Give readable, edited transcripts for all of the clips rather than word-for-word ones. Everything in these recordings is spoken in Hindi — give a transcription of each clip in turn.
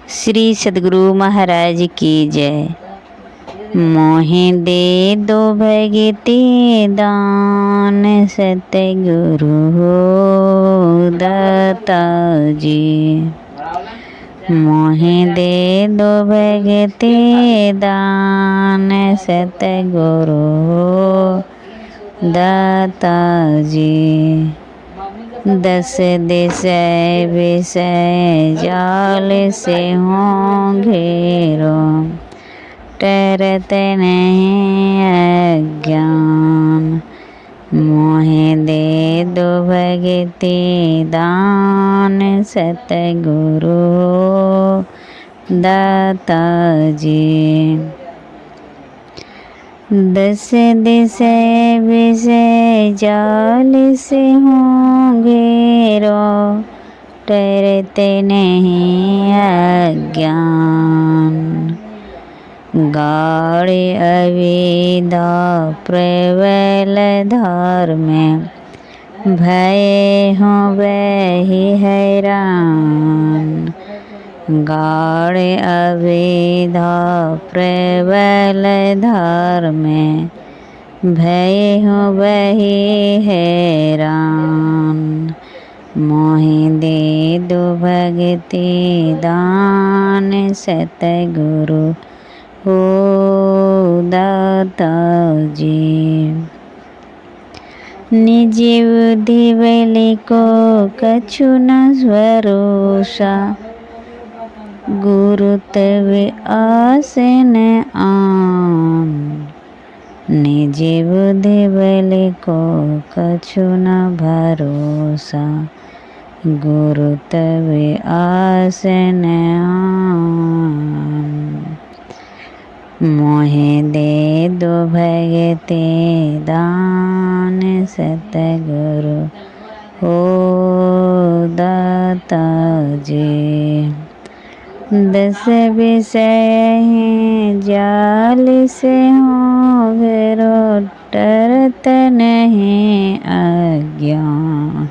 श्री सद्गुरु महाराज की जय। मोहि दे दो भगति दान, सतगुरु हो दाता जी। मोहि दे दो भगति दान, सतगुरु हो दाता जी। दस दिशा विषय जाल से हों घेरो, टरत नहीं अज्ञान। मोहि दे दो भगति दान, सतगुरु दाता जी। दस दिशा विषय जाल से हों घेरो, टरते नहीं अज्ञान। गाढ़ अविद्या प्रबल धार में, भये हों वही हैरान। गाढ़ अविद्या प्रबल धार में, भये हों वही हैरान। मोहि दे दो भगति दान, सतगुरु हो दाता जी। निज बुद्धि बल को कछु न भरोसा, गुरु तब आसन आन। निज बुद्धि बल को कछु न भरोसा, गुरु तब आसन आन। मोहि दे दो भगति दान, सतगुरु हो दाता जी। दस विषय जाल से हों घेरो, टरत नहीं अज्ञान।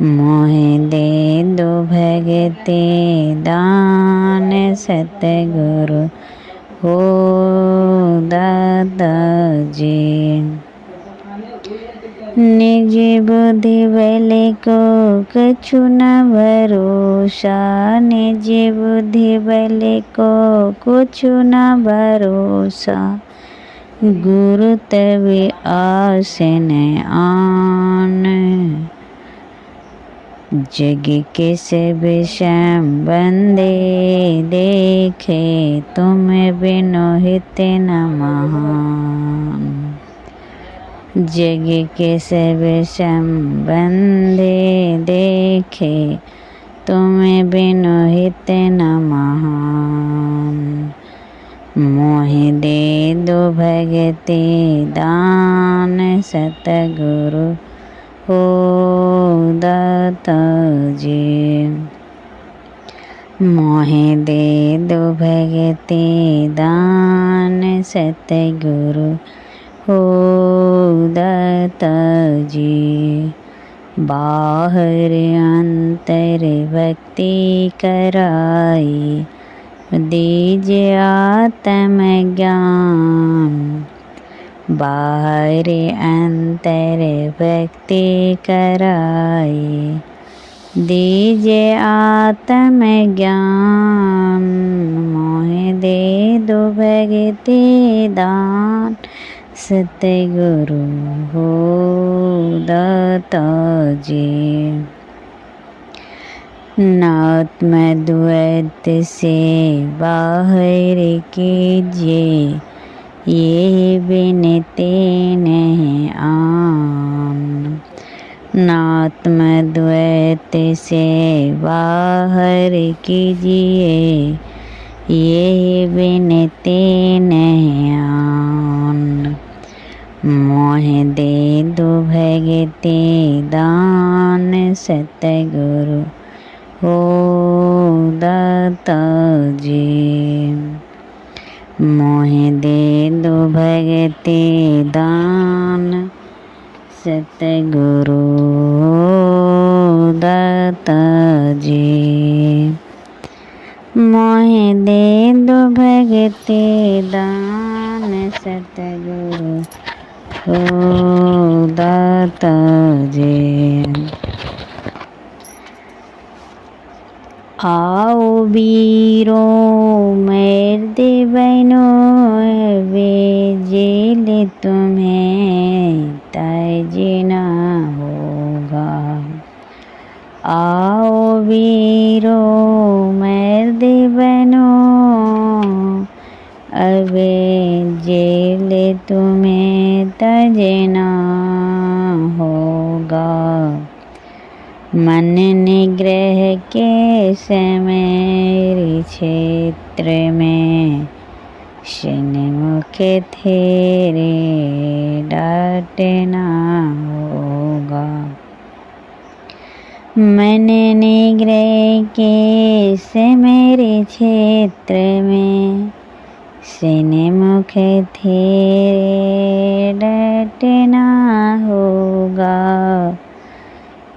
मोहि दे दो भगति दान, सतगुरु हो दाता जी। निज बुद्धि बल को कछु न भरोसा, निज बुद्धि बल को कछु न भरोसा, गुरु तब आसन आन। जग के सब संबंधे देखे, तुम बिनु हित न महान। जग के सब संबंधे देखे, तुम बिनु हित न महान। मोहि दे दो भगति दान, सतगुरु हो दाता जी। मोहि दे दो भगति दान, सतगुरु हो दाता जी। बाहर अंतर भक्ति कराई, दीजिए आत्म ज्ञान। बाहर अंतर भक्ति कराई, दीजिए आत्म ज्ञान। मोहि दे दो भगति दान, सतगुरु हो दाता जी। नात्म द्वैत से बाहर कीजिए, ये बिनती नहीं आन। नात्म द्वैत से बाहर कीजिए, ये बिनती नहीं आन। मोहि दे दो भगति दान, सतगुरु हो दाता जी। मोहि दे दो भगति दान, सतगुरु हो दाता जी। मोहे दे दो भगति दान सतगुरु हो दाता जे। आओ बीरो मर्द बनो वे जेल तुम्हें तजना होगा। आओ वीरो मर्द बनो अब जेल तुम्हें तजना होगा। मन निग्रह के समय क्षेत्र में सन्मुख तेरे डांटना होगा। मन निग्रह के समय क्षेत्र में सन्मुख तेरे डांटना होगा।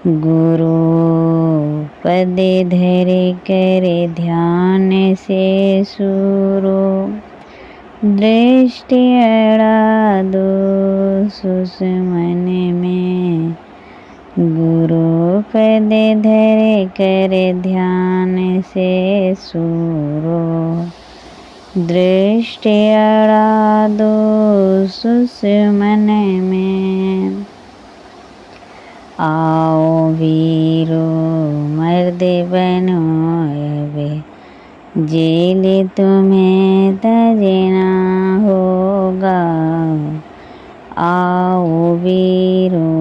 गुरु पद धर कर ध्यान से सुरो दृष्टि अड़ा दो सुषमन में। गुरु पद धर कर ध्यान से सुरो दृष्टि अड़ा दो सुषमन में। आओ वीरो मर्द बनो अब जेल तुम्हें तजना होगा। आओ वीरो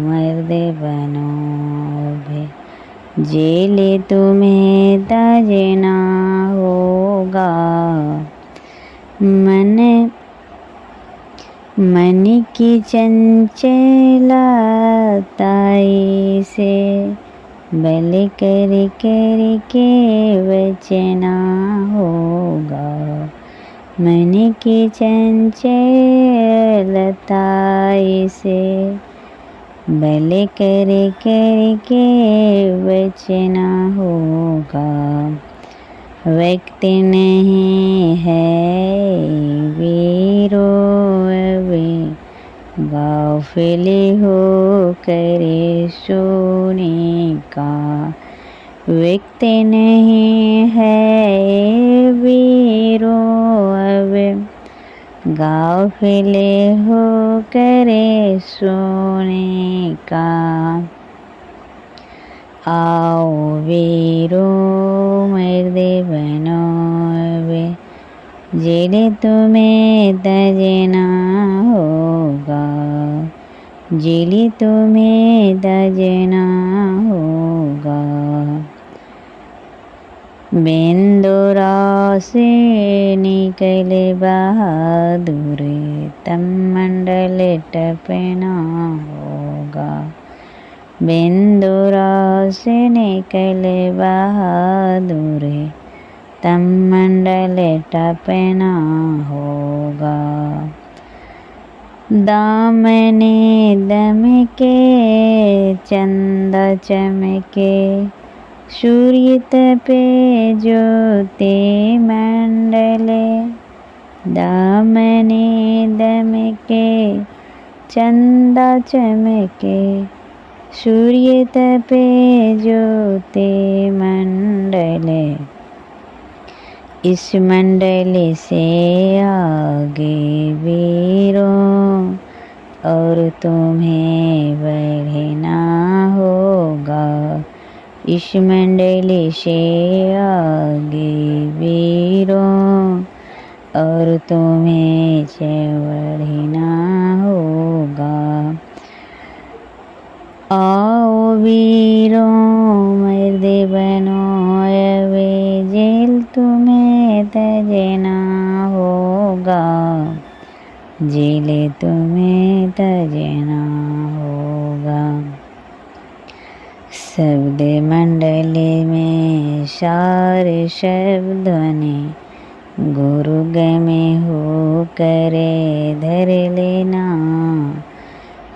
मर्द बनो अब जेल तुम्हें तजना होगा। मन की चंचलताई से बल कर कर के बचना होगा। मन की चंचलताई से बल कर कर के बचना होगा। वक्त नहीं है वीरो अब गाफिल हो करे सोने का। वक्त नहीं है वीरो अब गाफिल हो करे सोने का। आओ वीरो मर्द बनो अब जेल तुम्हें तजना होगा। जेल तुम्हें तजना होगा। बिंदुरा से निकल बहादुर तम मंडल टपना होगा। बिंदुरा से निकल बहादुर तम मंडल टपना होगा। दामने दमके चंदा चमके सूर्य तपे ज्योति मंडले। दामने दमके चंदा चमके सूर्य तपे ज्योति मंडले। इस मंडल से आगे वीरों और तुम्हें बढ़ना होगा। इस मंडल से आगे वीरों और तुम्हें बढ़ना होगा। आओ वीरों मर्द बनो अब जेल तुम्हें तजना होगा। जेल तुम्हें तजना होगा। शब्द मंडल में सार शब्द ध्वनि गुरु गमे हो करे धर लेना।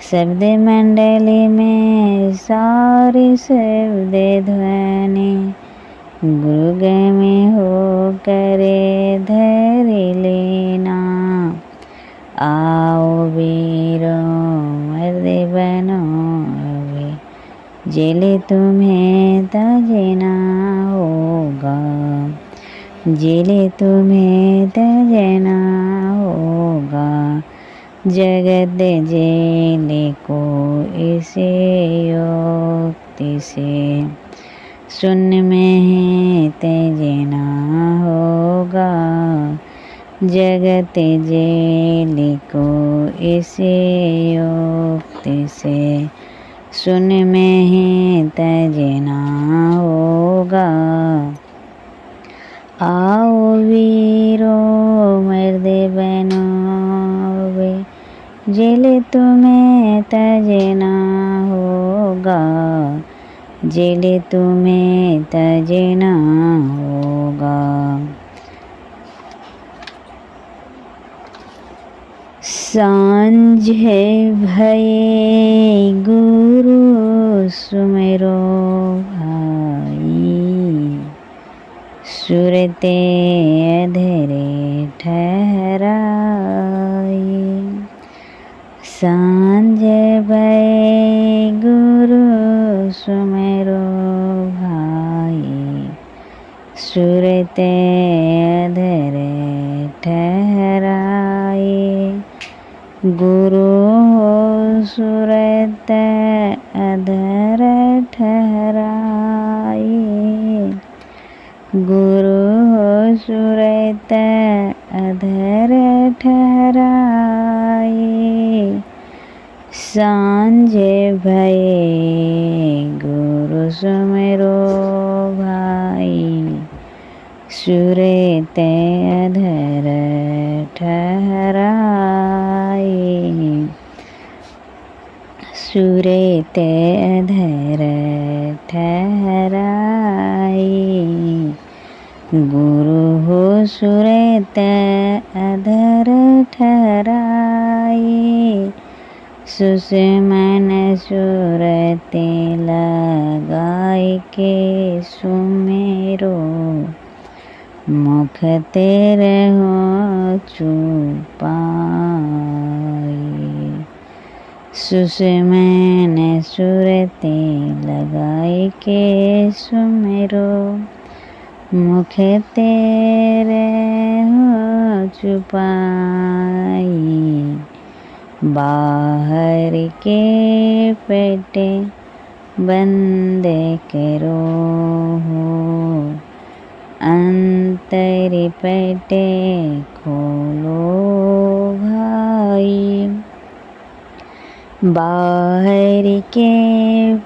शब्द मंडल में सारे शब्द ध्वनि गुरु में हो करे धर लेना। आओ वीरो मर्द बनो वे, जेल तुम्हें तजना होगा, जेल तुम्हें तजना होगा। जगत जेल को इसे युक्ति से, शून्य में तजना होगा। जगत जेल को इसे युक्ति से, शून्य में ही तजना होगा। आओ वीरो मर्द बनो वे, जेल तुम्हें तजना होगा, जेल तुम्हें तजना होगा। सांझ भये गुरु सुमिरो भाई, सुरते अधरे ठहराई। सांझ भये गुरु सुमिरो भाई, सुरते अधरे ठहराई। गुरु हो सुरत अधर ठहराई, गुरु हो सुरत अधर ठहराई। सांझ भये गुरु सुमिरो भाई, सुरत अधर ठहराई, सुरत अधर ठहराई। गुरु हो सुरत अधर ठहराई, सुषमन सुरते लगाई के सुमेरो। मुख तेरे हो चुपाई, सुषमन सुरते लगाई के सुमेरो। मुख तेरे हो चुपाई, बाहर के पेटे बंद करो हो, अंतर पेटे खोलो भाई। बाहर के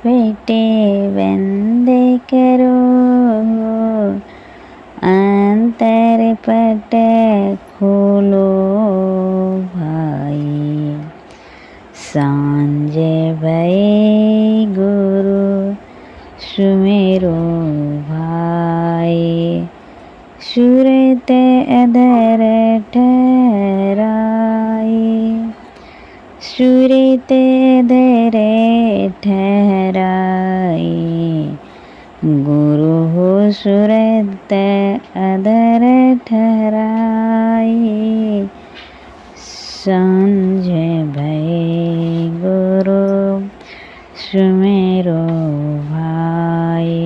पेटे बंद करो हो, अंतर पेटे खोलो भाई। सांझ भये गुरु सुमिरो भाई, सुरत अधर ठहराई, सुरत अधर ठहराई। गुरु हो सुरत अधर ठहराई, सांझ भये गुरु सुमिरो भाई।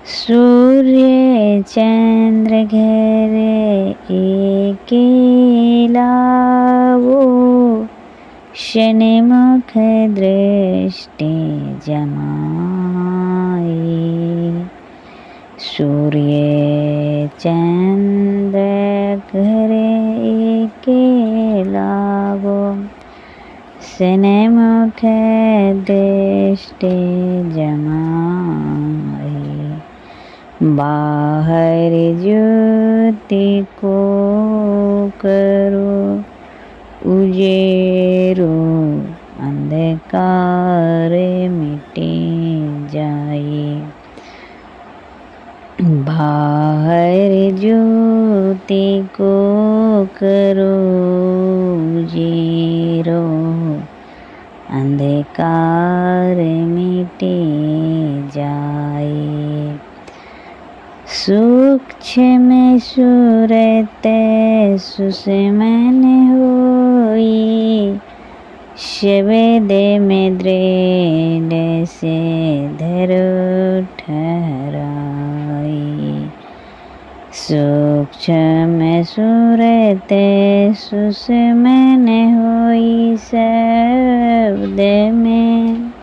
सूर्य चंद्र घर एक लावो, शनि मुख दृष्टि जमाई। सूर्य चंद्र घर एक लावो, शनि मुख दृष्टि जमाई। बाहर ज्योति को करो उजेरो, अंधकार मिटे जाए। बाहर ज्योति को करो उजेरो, अंधकार मिटे जाए। सूक्ष्म सूरत सुषमन होई, शब्द में दृढ़ से धरो ठहराई। सूक्ष्म सूरत सुषमन होई, शब्द में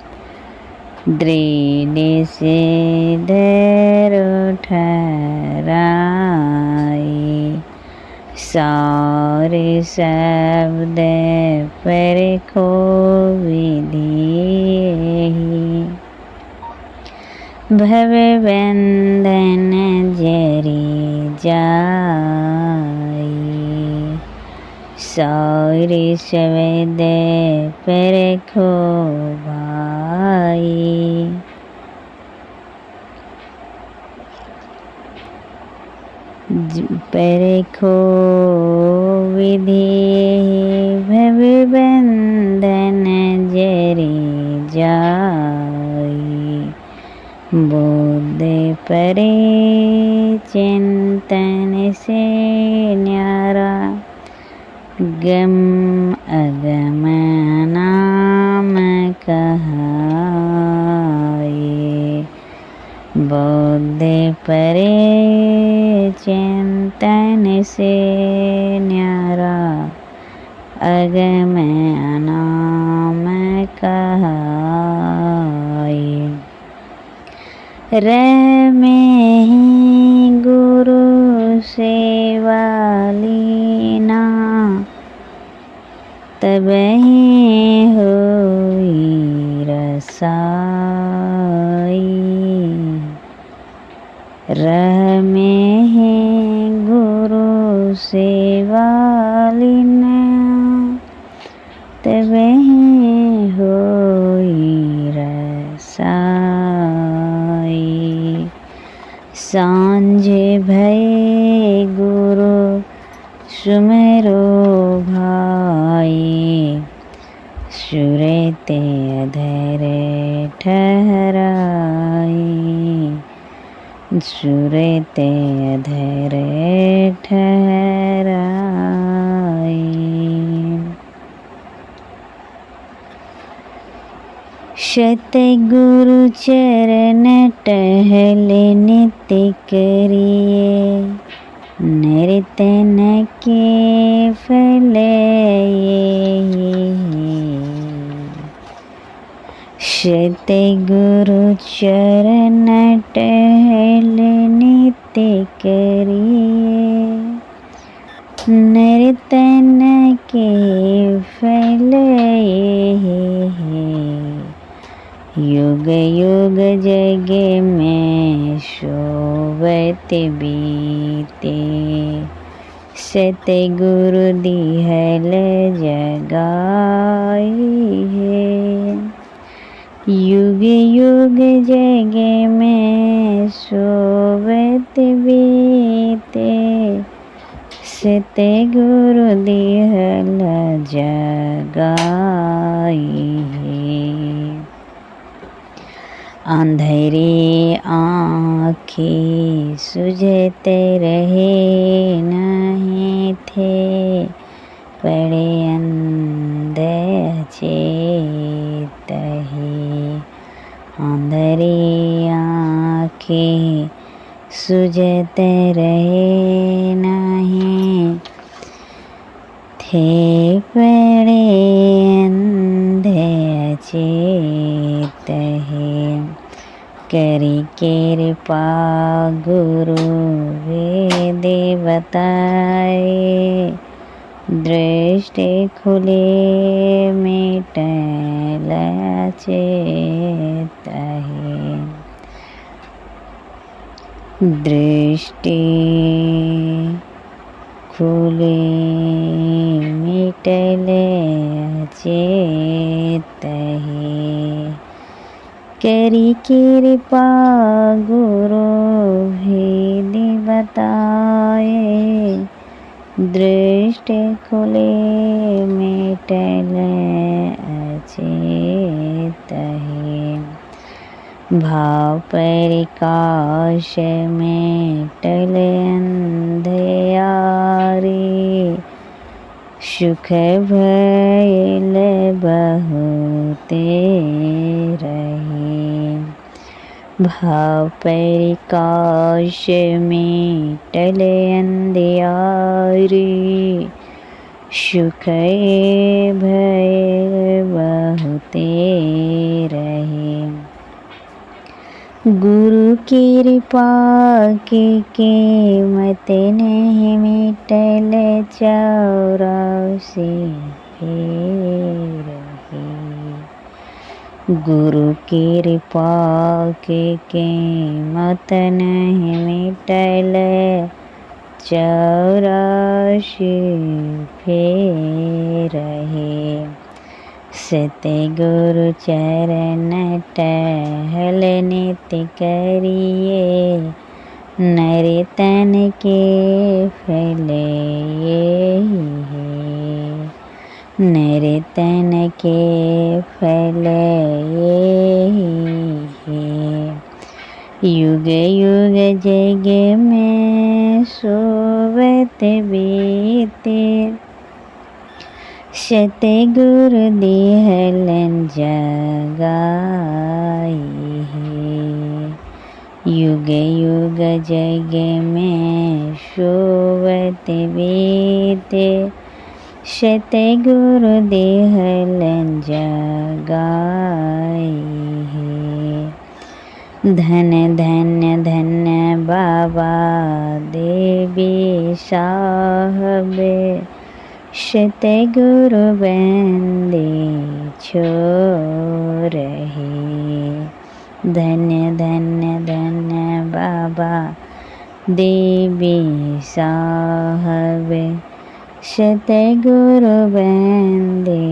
दृढ़ से धरो ठहराई। सारे शब्द परखो विधि, भव बंधन जरी जाई। सारे शब्द परखो भाई, परखो विधि, भव बंधन जरी जाई। बुद्ध परे चिंतन से न्यारा, गम अगम नाम कहाए। बुद्ध परे चिंतन से न्यारा, अगम नाम कहाए। रह में ही गुरु सेवा लीना, तब ही होई रसाई। रह में ही गुरु सेवा लीना, तब ही होई रसाई। सांझ भय गुरु सुमेरो भाई, सुरते अधर ठहराई। सुरते अधर ठहराई। सतगुरु चरण टहल नित्य करिए, नर्तन के फल ये। सतगुरु चरण टहल नित्य करिए, नर्तन के फल ये। युग युग जग में शोभत बीते, सतगुरु दिहल जगाई है। युग युग जग में शोभत बीते, सतगुरु दिहल जगाई है। अंधेरी आँखें सुझत रहे नहीं थे, पड़े अंधे चेत है। अंधेरी आँखें सुझत रहे नहीं थे, पड़े अंधे चेत है। करी कृपा गुरु वेद बताए, दृष्टि खुले मिटल चेत है। दृष्टि खुले मिटल चेत है। करी कृपा गुरु भेद बताए, दृष्टि खुले मिटल अचेत है। भाव प्रकाश में टले अंधियारे, सुख भइल बहुते रहे। भाव प्रकाश में टले अंधियारे, सुख भइल बहुते रहे। गुरु की कृपा की कीमत नहीं मिटल, 84 फेर ही। गुरु की कृपा की कीमत नहीं मिटल, 84 फेर ही। सतगुरु चरण टहल नित करिए, नर तन के फल यही है। नर तन के फल यही है। युग युग जग में सोवत बीते, सतगुरु दिहलन जगाई है। युग युग जग में सोवत बीते, सतगुरु दिहलन जगाई है। धन धन धन बाबा देवी साहब, सतगुरु बंदे छोड़ रहे। धन्य धन्य धन्य बाबा देवी साहब, सतगुरु बंदे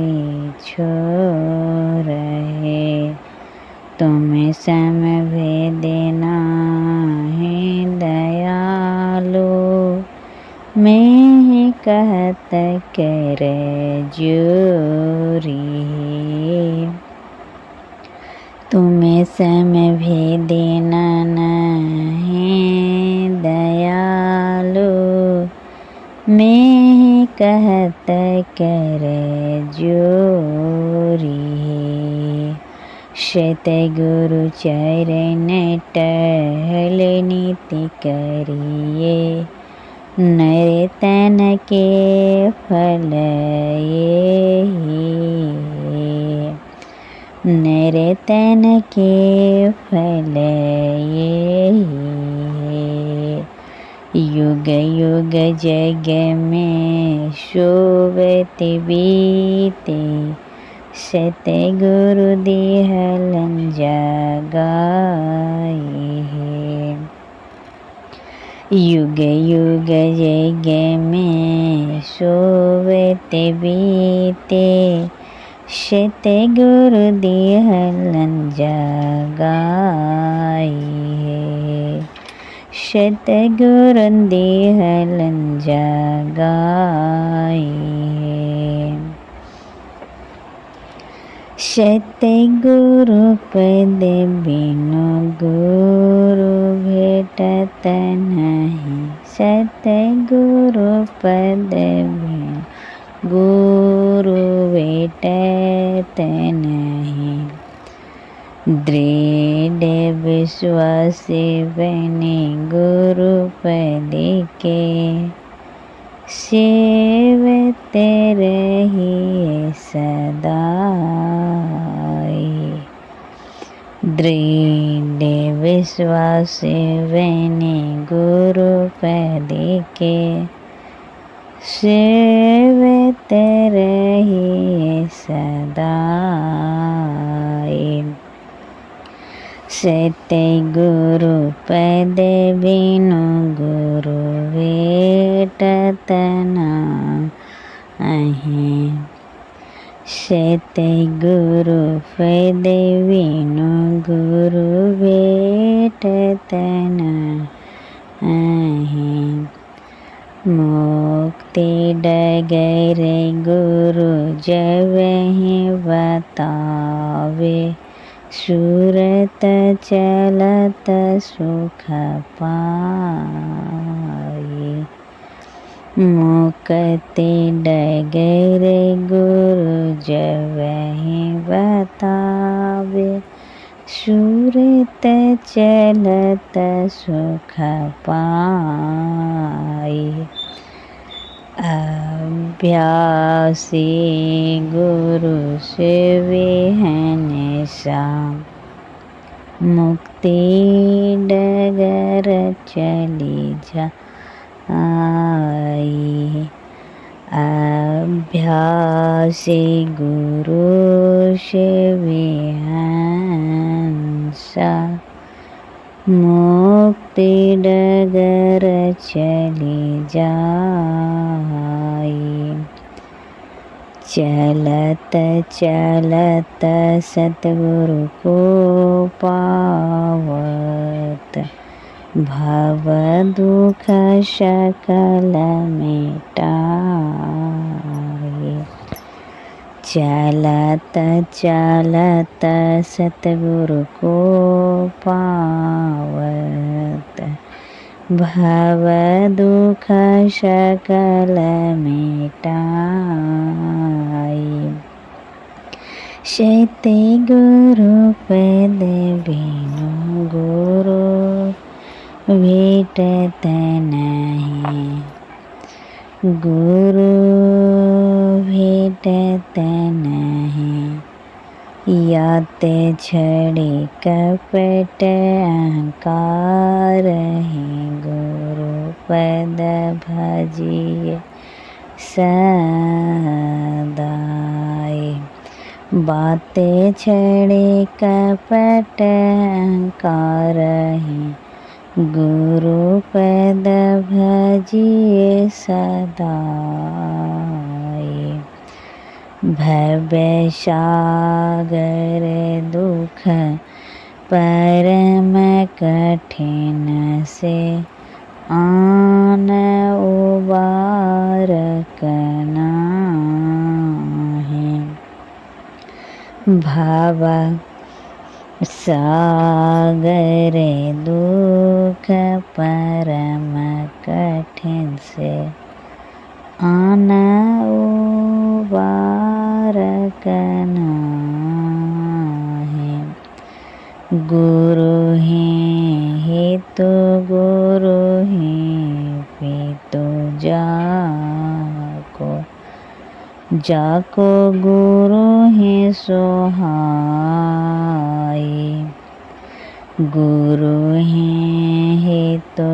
छोड़ रहे। तुम समभेद नाहि दयालु, मैं कहत कर जोरी। तुम्हें समभेद नहीं दयालु, मैं कहत कर जोरी। सतगुरु चरण टहल नित करिए, नर तन के फल यही है। नर तन के फल यही है। युग युग जग में सोवत बीते, सतगुरु दिहलन जगाई है। युग युग जग में सोवत बीते, सतगुरु दिहलन जगाई है। सतगुरु दिहलन जगाई है। सतगुरु पद बिनु गुरु भेटत नहीं, सतगुरु पद बिनु गुरु भेटत नहीं। दृढ़ विश्वास बने गुरु पद के, सेवत रहिए सदाई। दृढ़ विश्वास बने गुरु पद के, सेवत रहिए सदाई। सतगुरु पद बिनु गुरु भेटत नहीं। सतगुरु पद बिनु गुरु भेटत नहीं। मुक्ति डगर गुरु जब ही बतावे, सुरत चलत सुख पाए। मुक्ति डगर गुरु जवहि बतावे। सुरत चलत सुख पाए। अभ्यासी गुरु सेविहन साम। मुक्ति डगर चली जाई। अभ्यासी गुरु सेविहन सा। मुक्ति डगर चली जाई। चलत चलत सतगुरु को पावत। भव दुख सकल मिटाए। चलत चलत सतगुरु को पावत। भव दुख सकल मिटाई। शैते गुरु पद बिनु गुरु भेटत नहीं। गुरु भेटत नहीं। याते छड़ी कपट अहंकार है। गुरु पद भजिए सदाई। बाते छड़े कपट अहंकार है। गुरु पद भजिए सदाई। भव सागर दुख परम कठिन से। आन उबारक नाहि। भव सागर दुख परम कठिन से। आन उबारक नाहि। गुरु है तो गुरु है पितु जाको। जाको गुरु है सोहाई। गुरु है तो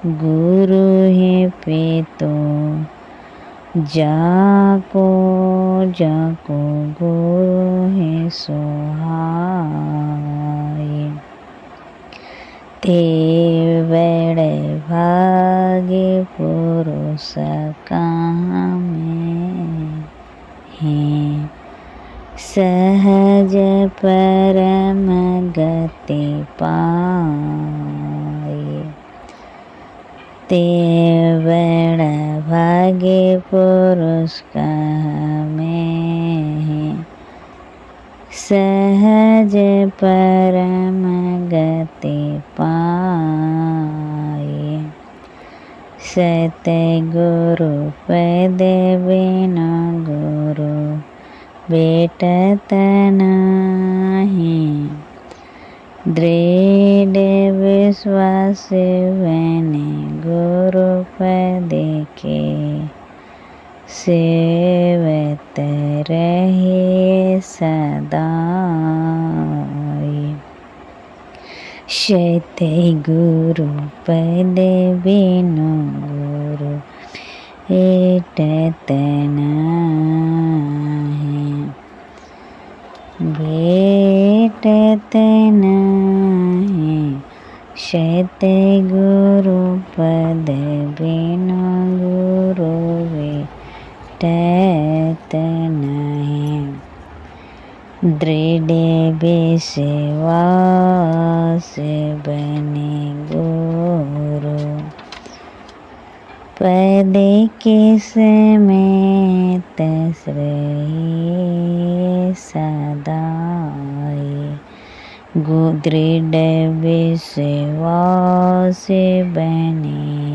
गुरु है पितु जाको। जाको गुरु है सोहाई। ते वेड़ भागे पुरुष कहाँ में है। सहज परम गति पाए। ते वेड़ भागे पुरुष कहाँ में है। सहज परम गति पाए। सतगुरु पद बिनु गुरु भेटत नहीं। दृढ़ विश्वास बने गुरु पद के। सेवत रहे सदाई। शैते गुरु पद बिनु गुरु भेटत नहीं। भेटत नहीं। शैते गुरु पद बिनु गुरु भेटत नहीं। दृढ़ विश्वास बने गुरु पद के समेत श्रेय सदाई। दृढ़ विश्वास बने